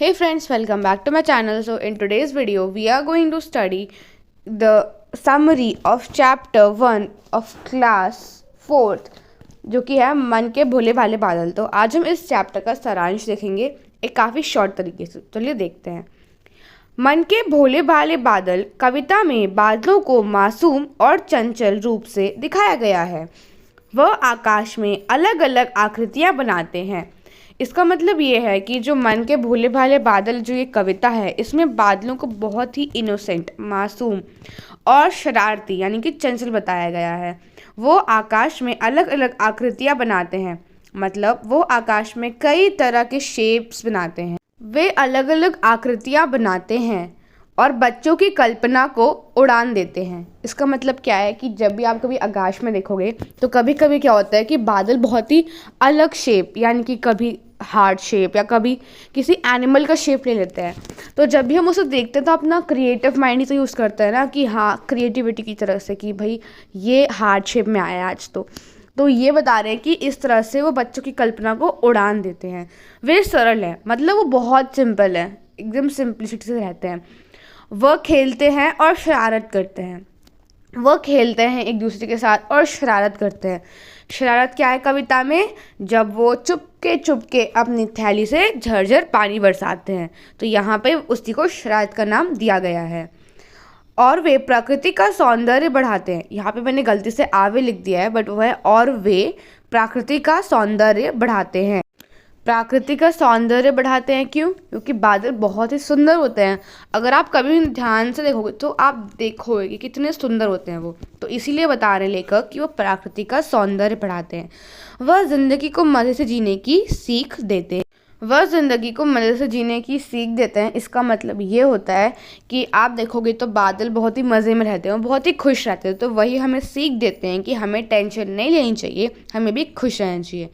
Hey friends, welcome back to my channel. So in today's video, we are going to study the summary of chapter 1 of class 4th जो कि है मन के भोले भाले बादल। तो आज हम इस चैप्टर का सारांश देखेंगे एक काफ़ी शॉर्ट तरीके से। चलिए देखते हैं। मन के भोले भाले बादल कविता में बादलों को मासूम और चंचल रूप से दिखाया गया है। वह आकाश में अलग अलग आकृतियाँ बनाते हैं। इसका मतलब ये है कि जो मन के भोले भाले बादल जो ये कविता है, इसमें बादलों को बहुत ही इनोसेंट, मासूम और शरारती यानी कि चंचल बताया गया है। वो आकाश में अलग अलग आकृतियाँ बनाते हैं, मतलब वो आकाश में कई तरह के शेप्स बनाते हैं। वे अलग अलग आकृतियाँ बनाते हैं और बच्चों की कल्पना को उड़ान देते हैं। इसका मतलब क्या है कि जब भी आप कभी आकाश में देखोगे तो कभी कभी क्या होता है कि बादल बहुत ही अलग शेप यानी कि कभी हार्ट शेप या कभी किसी एनिमल का शेप ले लेते हैं। तो जब भी हम उसे देखते हैं तो अपना क्रिएटिव माइंड ही तो यूज़ करते हैं ना, कि हाँ, क्रिएटिविटी की तरह से कि भाई ये हार्ट शेप में आया आज। तो ये बता रहे हैं कि इस तरह से वो बच्चों की कल्पना को उड़ान देते हैं। वे सरल है, मतलब वो बहुत सिंपल है, एकदम सिंपलिसिटी से रहते हैं। वह खेलते हैं और शरारत करते हैं। वह खेलते हैं एक दूसरे के साथ और शरारत करते हैं। शरारत क्या है कविता में? जब वो चुपके चुपके अपनी थैली से झरझर पानी बरसाते हैं, तो यहाँ पे उसी को शरारत का नाम दिया गया है। और वे प्रकृति का सौंदर्य बढ़ाते हैं। यहाँ पे मैंने गलती से आवे लिख दिया है, बट वह और वे प्रकृति का सौंदर्य बढ़ाते हैं। प्राकृतिक का सौंदर्य बढ़ाते हैं क्यों? क्योंकि बादल बहुत ही सुंदर होते हैं। अगर आप कभी ध्यान से देखोगे तो आप देखोगे कि कितने सुंदर होते हैं वो। तो इसीलिए बता रहे लेखक कि वो प्राकृतिक का सौंदर्य बढ़ाते हैं। वह ज़िंदगी को मज़े से जीने की सीख देते हैं। वह ज़िंदगी को मज़े से जीने की सीख देते हैं। इसका मतलब ये होता है कि आप देखोगे तो बादल बहुत ही मज़े में रहते हैं, बहुत ही खुश रहते हैं। तो वही हमें सीख देते हैं कि हमें टेंशन नहीं लेनी चाहिए, हमें भी खुश रहना चाहिए।